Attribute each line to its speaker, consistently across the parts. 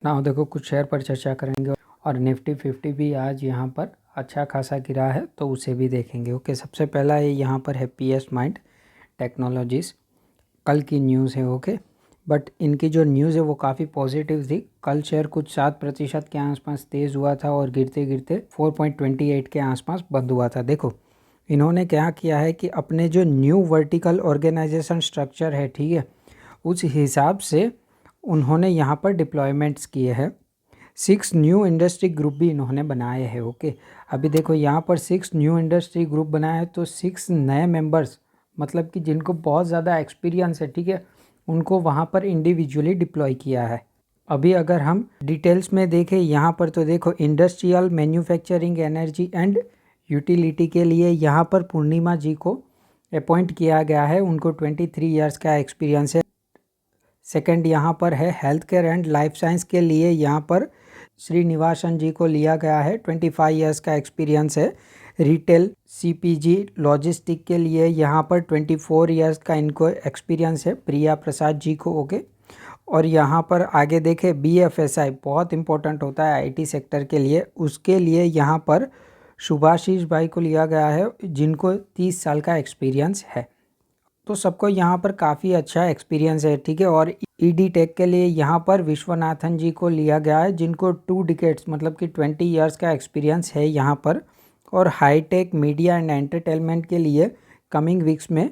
Speaker 1: ना देखो कुछ शेयर पर चर्चा करेंगे और निफ्टी 50 भी आज यहाँ पर अच्छा खासा गिरा है तो उसे भी देखेंगे। ओके, सबसे पहला ये यहाँ पर है पीएस माइंड टेक्नोलॉजीज़। कल की न्यूज़ है। ओके, बट इनकी जो न्यूज़ है वो काफ़ी पॉजिटिव थी। कल शेयर कुछ 7% के आसपास तेज़ हुआ था और गिरते गिरते 4.28 के आसपास बंद हुआ था। देखो इन्होंने क्या किया है कि अपने जो न्यू वर्टिकल ऑर्गेनाइजेशन स्ट्रक्चर है, ठीक है, उस हिसाब से उन्होंने यहाँ पर डिप्लॉयमेंट्स किए हैं। 6 न्यू इंडस्ट्री ग्रुप भी इन्होंने बनाए हैं। ओके, अभी देखो यहाँ पर 6 न्यू इंडस्ट्री ग्रुप बनाए हैं तो 6 नए मेंबर्स, मतलब कि जिनको बहुत ज़्यादा एक्सपीरियंस है, ठीक है, उनको वहाँ पर इंडिविजुअली डिप्लॉय किया है। अभी अगर हम डिटेल्स में देखें यहाँ पर तो देखो industrial manufacturing energy and utility के लिए यहाँ पर पूर्णिमा जी को अपॉइंट किया गया है। उनको 23 ईयर्स का एक्सपीरियंस है। सेकंड यहाँ पर है health care and life science के लिए यहाँ पर श्रीनिवासन जी को लिया गया है। 25 ईयर्स का एक्सपीरियंस है। रिटेल सीपीजी लॉजिस्टिक के लिए यहाँ पर 24 ईयर्स का इनको एक्सपीरियंस है, प्रिया प्रसाद जी को। ओके, और यहाँ पर आगे देखें बीएफएसआई बहुत इंपॉर्टेंट होता है आईटी सेक्टर के लिए, उसके लिए यहाँ पर सुभाशीष भाई को लिया गया है जिनको 30 साल का एक्सपीरियंस है। तो सबको यहाँ पर काफ़ी अच्छा एक्सपीरियंस है, ठीक है। और ईडी टेक के लिए यहाँ पर विश्वनाथन जी को लिया गया है जिनको 2 डिकेड्स मतलब कि 20 ईयर्स का एक्सपीरियंस है यहाँ पर। और हाईटेक मीडिया एंड एंटरटेनमेंट के लिए कमिंग वीक्स में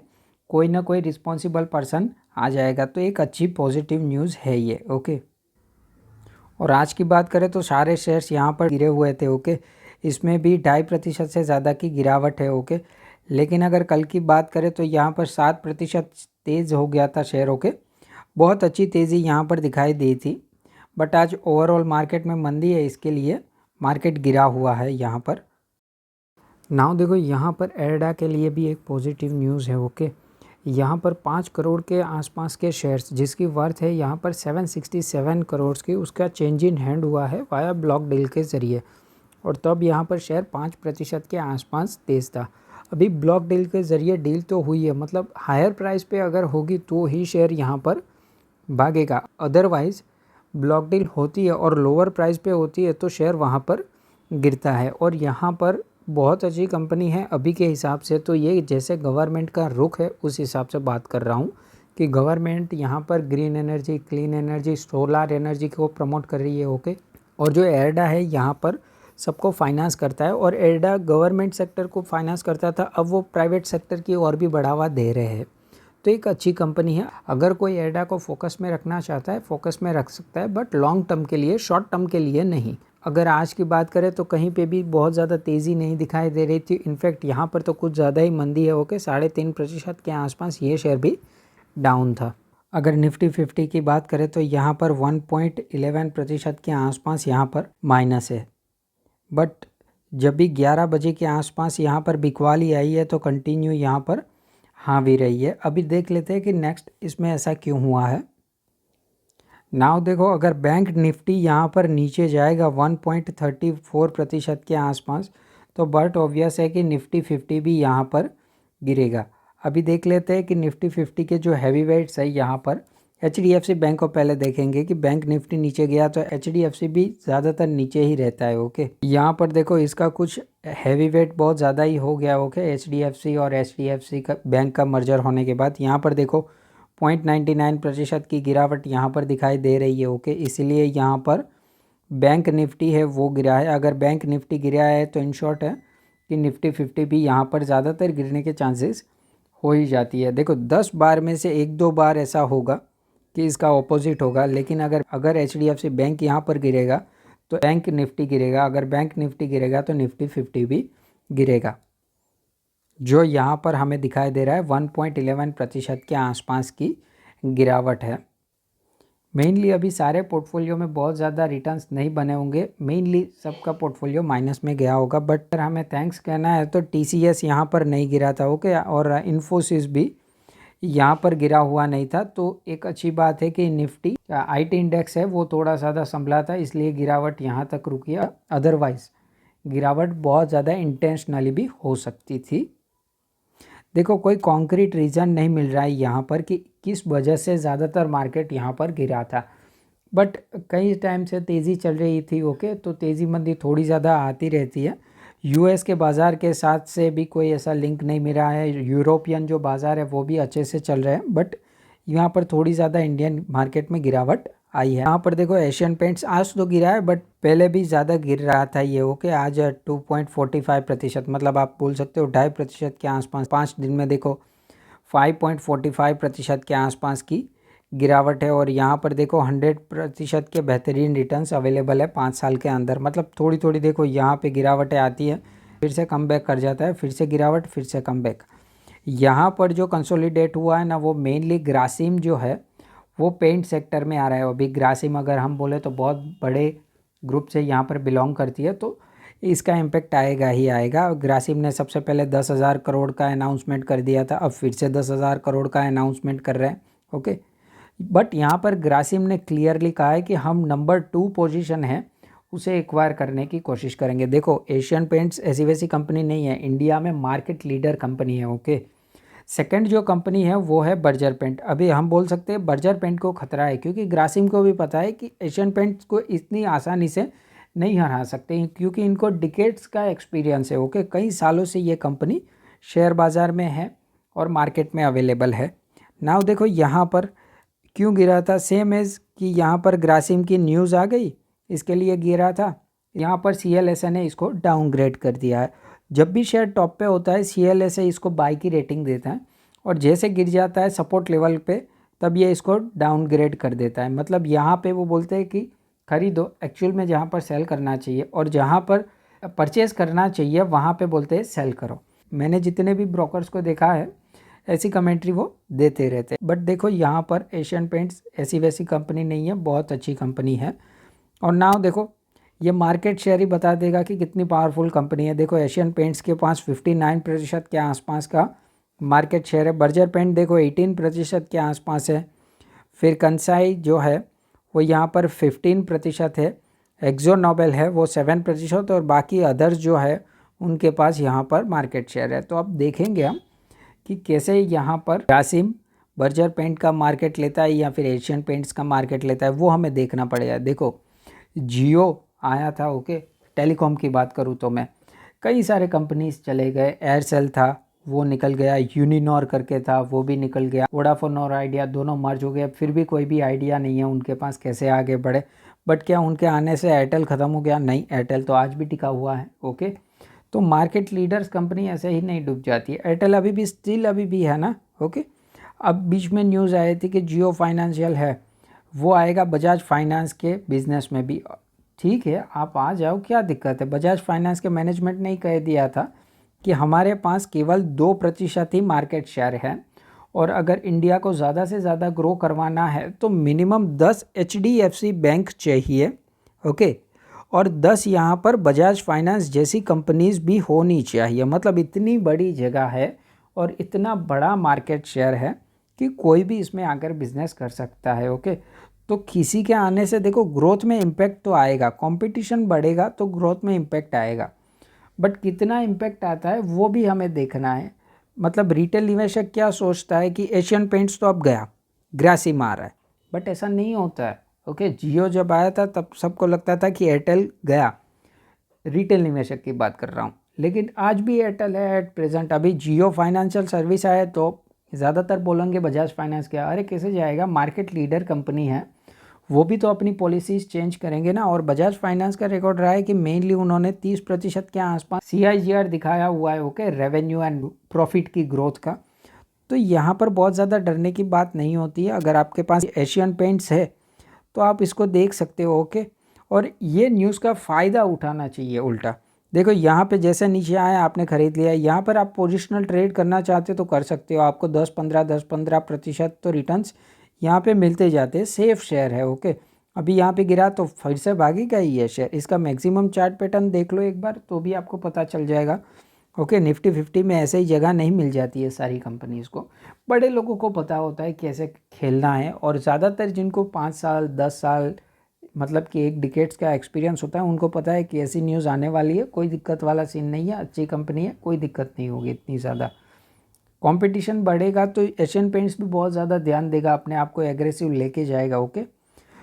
Speaker 1: कोई ना कोई रिस्पॉन्सिबल पर्सन आ जाएगा, तो एक अच्छी पॉजिटिव न्यूज़ है ये। ओके, और आज की बात करें तो सारे शेयर्स यहाँ पर गिरे हुए थे। ओके, इसमें भी 2.5% से ज़्यादा की गिरावट है। ओके, लेकिन अगर कल की बात करें तो यहाँ पर 7% तेज़ हो गया था शेयर। ओके, बहुत अच्छी तेज़ी यहाँ पर दिखाई दी थी, बट आज ओवरऑल मार्केट में मंदी है, इसके लिए मार्केट गिरा हुआ है यहाँ पर। नाउ देखो यहाँ पर एर्डा के लिए भी एक पॉजिटिव न्यूज़ है। ओके, यहाँ पर 5 करोड़ के आसपास के शेयर्स जिसकी वर्थ है यहाँ पर 767 करोड़ की, उसका चेंज इन हैंड हुआ है वाया ब्लॉक डील के ज़रिए, और तब यहाँ पर शेयर 5% के आसपास तेज़ था। अभी ब्लॉक डील के ज़रिए डील तो हुई है, मतलब हायर प्राइस पे अगर होगी तो ही शेयर यहाँ पर भागेगा, अदरवाइज़ ब्लॉक डील होती है और लोअर प्राइस पे होती है तो शेयर वहाँ पर गिरता है। और यहाँ पर बहुत अच्छी कंपनी है अभी के हिसाब से, तो ये जैसे गवर्नमेंट का रुख है उस हिसाब से बात कर रहा हूँ कि गवर्नमेंट यहाँ पर green energy, clean energy, solar energy को प्रमोट कर रही है। ओके, और जो एर्डा है यहाँ पर सबको फाइनेंस करता है, और एर्डा गवर्नमेंट सेक्टर को फाइनेंस करता था, अब वो प्राइवेट सेक्टर की और भी बढ़ावा दे रहे हैं, तो एक अच्छी कंपनी है। अगर कोई एर्डा को फोकस में रखना चाहता है फोकस में रख सकता है, बट लॉन्ग टर्म के लिए, शॉर्ट टर्म के लिए नहीं। अगर आज की बात करें तो कहीं पे भी बहुत ज़्यादा तेज़ी नहीं दिखाई दे रही थी, इनफैक्ट यहाँ पर तो कुछ ज़्यादा ही मंदी है। ओके, 3.5% के आसपास ये शेयर भी डाउन था। अगर निफ्टी 50 की बात करें तो यहाँ पर 1.11% के आसपास यहाँ पर माइनस है, बट जब भी 11 बजे के आसपास यहाँ पर बिकवाली आई है तो कंटिन्यू यहाँ पर हावी रही है। अभी देख लेते हैं कि नेक्स्ट इसमें ऐसा क्यों हुआ है। नाउ देखो अगर बैंक निफ्टी यहाँ पर नीचे जाएगा 1.34% के आसपास, तो बट ऑब्वियस है कि निफ्टी 50 भी यहाँ पर गिरेगा। अभी देख लेते हैं कि निफ्टी 50 के जो हैवी वेट्स है यहाँ पर HDFC बैंक को पहले देखेंगे कि बैंक निफ्टी नीचे गया तो HDFC भी ज़्यादातर नीचे ही रहता है। ओके, यहाँ पर देखो इसका कुछ हैवी वेट बहुत ज़्यादा ही हो गया। ओके, HDFC और HDFC का बैंक का मर्जर होने के बाद यहाँ पर देखो 0.99% की गिरावट यहाँ पर दिखाई दे रही है। ओके, इसलिए यहाँ पर बैंक निफ्टी है वो गिरा है। अगर बैंक निफ्टी गिरा है तो इन शॉर्ट है कि निफ्टी 50 भी यहाँ पर ज़्यादातर गिरने के चांसेस हो ही जाती है। देखो 10 बार में से 1-2 बार ऐसा होगा कि इसका ऑपोजिट होगा, लेकिन अगर HDFC बैंक यहाँ पर गिरेगा तो बैंक निफ्टी गिरेगा, अगर बैंक निफ्टी गिरेगा तो निफ्टी 50 भी गिरेगा। जो यहाँ पर हमें दिखाई दे रहा है 1.11% के आसपास की गिरावट है। मेनली अभी सारे पोर्टफोलियो में बहुत ज़्यादा रिटर्न्स नहीं बने होंगे, मेनली सबका पोर्टफोलियो माइनस में गया होगा, बट अगर हमें थैंक्स कहना है तो TCS यहाँ पर नहीं गिरा था। ओके, और इन्फोसिस भी यहाँ पर गिरा हुआ नहीं था, तो एक अच्छी बात है कि निफ्टी IT इंडेक्स है वो थोड़ा ज़्यादा संभला था, इसलिए गिरावट यहाँ तक रुकी है, अदरवाइज गिरावट बहुत ज़्यादा इंटेंशनली भी हो सकती थी। देखो कोई कॉन्क्रीट रीज़न नहीं मिल रहा है यहाँ पर कि किस वजह से ज़्यादातर मार्केट यहाँ पर गिरा था, बट कई टाइम से तेज़ी चल रही थी, ओके। तो तेज़ी मंदी थोड़ी ज़्यादा आती रहती है। यूएस के बाज़ार के साथ से भी कोई ऐसा लिंक नहीं मिला है। यूरोपियन जो बाज़ार है वो भी अच्छे से चल रहे हैं, बट यहाँ पर थोड़ी ज़्यादा इंडियन मार्केट में गिरावट आई है। यहाँ पर देखो एशियन पेंट्स आज तो गिरा है, बट पहले भी ज़्यादा गिर रहा था ये, ओके। आज 2.45%, मतलब आप बोल सकते हो 2.5% के आसपास। 5 दिन में देखो 5.45% के आसपास की गिरावट है। और यहाँ पर देखो 100% के बेहतरीन रिटर्न्स अवेलेबल है 5 साल के अंदर। मतलब थोड़ी थोड़ी देखो यहाँ पे गिरावटें आती है, फिर से कम बैक कर जाता है, फिर से गिरावट, फिर से कम बैक। यहाँ पर जो कंसोलिडेट हुआ है ना, वो मेनली ग्रासिम जो है वो पेंट सेक्टर में आ रहा है। अभी ग्रासिम अगर हम बोले तो बहुत बड़े ग्रुप से यहाँ पर बिलोंग करती है, तो इसका इम्पेक्ट आएगा ही आएगा। ग्रासिम ने सबसे पहले 10,000 करोड़ का अनाउंसमेंट कर दिया था, अब फिर से 10,000 करोड़ का अनाउंसमेंट कर रहे हैं, ओके। बट यहाँ पर ग्रासिम ने क्लियरली कहा है कि हम नंबर 2 पोजीशन है उसे एक्वायर करने की कोशिश करेंगे। देखो एशियन पेंट्स ऐसी वैसी कंपनी नहीं है, इंडिया में मार्केट लीडर कंपनी है, ओके। सेकंड जो कंपनी है वो है बर्जर पेंट। अभी हम बोल सकते हैं बर्जर पेंट को खतरा है, क्योंकि ग्रासिम को भी पता है कि एशियन पेंट्स को इतनी आसानी से नहीं हरा सकते, क्योंकि इनको डिकेड्स का एक्सपीरियंस है, ओके। कई सालों से ये कंपनी शेयर बाज़ार में है और मार्केट में अवेलेबल है। नाउ देखो यहाँ पर क्यों गिरा था, सेम एज कि यहाँ पर ग्रासिम की न्यूज़ आ गई, इसके लिए गिरा था। यहाँ पर CLSA ने इसको डाउनग्रेड कर दिया है। जब भी शेयर टॉप पे होता है CLSA इसको बाई की रेटिंग देता है, और जैसे गिर जाता है सपोर्ट लेवल पे तब ये इसको डाउनग्रेड कर देता है। मतलब यहाँ पे वो बोलते हैं कि खरीदो, एक्चुअल में जहाँ पर सेल करना चाहिए और जहाँ पर परचेज़ करना चाहिए वहाँ पे बोलते हैं सेल करो। मैंने जितने भी ब्रोकर्स को देखा है ऐसी कमेंट्री वो देते रहते हैं। बट देखो यहाँ पर एशियन पेंट्स ऐसी वैसी कंपनी नहीं है, बहुत अच्छी कंपनी है। और नाउ देखो ये मार्केट शेयर ही बता देगा कि कितनी पावरफुल कंपनी है। देखो एशियन पेंट्स के पास 59% के आसपास का मार्केट शेयर है। बर्जर पेंट देखो 18% के आसपास है। फिर कंसाई जो है वो यहाँ पर 15% है। एक्जो नोबेल है वो 7%, और बाकी अदर्स जो है उनके पास यहाँ पर मार्केट शेयर है। तो अब देखेंगे हम कि कैसे यहाँ पर ग्रासिम बर्जर पेंट का मार्केट लेता है या फिर एशियन पेंट्स का मार्केट लेता है, वो हमें देखना पड़ेगा। देखो जियो आया था, ओके। टेलीकॉम की बात करूँ तो मैं कई सारे कंपनीज चले गए। एयरसेल था वो निकल गया, यूनिनॉर करके था वो भी निकल गया, वोडाफोन और आइडिया दोनों मर्ज हो गए। फिर भी कोई भी आइडिया नहीं है उनके पास कैसे आगे बढ़े। बट क्या उनके आने से एयरटेल ख़त्म हो गया? नहीं, एयरटेल तो आज भी टिका हुआ है, ओके। तो मार्केट लीडर्स कंपनी ऐसे ही नहीं डूब जाती है। एयरटेल अभी भी स्टिल अभी भी है ना, ओके। अब बीच में न्यूज़ आई थी कि जियो फाइनेंशियल है वो आएगा बजाज फाइनेंस के बिजनेस में भी। ठीक है, आप आ जाओ, क्या दिक्कत है। बजाज फाइनेंस के मैनेजमेंट ने ही कह दिया था कि हमारे पास केवल 2% ही मार्केट शेयर है, और अगर इंडिया को ज़्यादा से ज़्यादा ग्रो करवाना है तो मिनिमम 10 HDFC बैंक चाहिए, ओके। और 10 यहाँ पर बजाज फाइनेंस जैसी कंपनीज भी होनी चाहिए। मतलब इतनी बड़ी जगह है और इतना बड़ा मार्केट शेयर है कि कोई भी इसमें आकर बिजनेस कर सकता है, ओके। तो किसी के आने से देखो ग्रोथ में इम्पैक्ट तो आएगा, कंपटीशन बढ़ेगा तो ग्रोथ में इम्पैक्ट आएगा, बट कितना इम्पैक्ट आता है वो भी हमें देखना है। मतलब रिटेल निवेशक क्या सोचता है कि एशियन पेंट्स तो अब गया, ग्रासिम आ रहा है, बट ऐसा नहीं होता है, ओके। जियो जब आया था तब सबको लगता था कि एयरटेल गया, रिटेल निवेशक की बात कर रहा हूँ, लेकिन आज भी एयरटेल है एट प्रेजेंट। अभी जियो फाइनेंशियल सर्विस आया तो ज़्यादातर बोलेंगे बजाज फाइनेंस क्या, अरे कैसे जाएगा, मार्केट लीडर कंपनी है, वो भी तो अपनी पॉलिसीज़ चेंज करेंगे ना। और बजाज फाइनेंस का रिकॉर्ड रहा है कि मेनली उन्होंने 30% के आसपास CAGR दिखाया हुआ है, ओके, रेवेन्यू एंड प्रॉफिट की ग्रोथ का। तो यहाँ पर बहुत ज़्यादा डरने की बात नहीं होती है। अगर आपके पास एशियन पेंट्स है तो आप इसको देख सकते हो, ओके। और ये न्यूज़ का फ़ायदा उठाना चाहिए उल्टा। देखो यहाँ पे जैसे नीचे आया आपने ख़रीद लिया, यहाँ पर आप पोजिशनल ट्रेड करना चाहते तो कर सकते हो, आपको 10-15% तो रिटर्न्स यहाँ पे मिलते जाते हैं। सेफ शेयर है, ओके। अभी यहाँ पे गिरा तो फिर से भागेगा ही है शेयर। इसका मैक्सिमम चार्ट पैटर्न देख लो एक बार तो भी आपको पता चल जाएगा, ओके। निफ्टी 50 में ऐसे ही जगह नहीं मिल जाती है सारी कंपनीज़ को। बड़े लोगों को पता होता है कैसे खेलना है, और ज़्यादातर जिनको 5 साल 10 साल मतलब कि एक डिकेड्स का एक्सपीरियंस होता है उनको पता है कि ऐसी न्यूज़ आने वाली है, कोई दिक्कत वाला सीन नहीं है, अच्छी कंपनी है, कोई दिक्कत नहीं होगी इतनी ज़्यादा। कंपटीशन बढ़ेगा तो एशियन पेंट्स भी बहुत ज़्यादा ध्यान देगा, अपने आप को एग्रेसिव लेके जाएगा, ओके।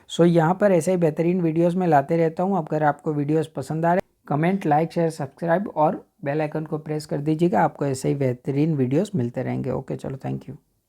Speaker 1: सो यहाँ पर ऐसे ही बेहतरीन वीडियोस मैं लाते रहता हूँ। अगर आपको वीडियोस पसंद आ रहे कमेंट, लाइक, शेयर, सब्सक्राइब और बेल आइकन को प्रेस कर दीजिएगा। आपको ऐसे ही बेहतरीन वीडियोस मिलते रहेंगे। ओके, चलो, थैंक यू।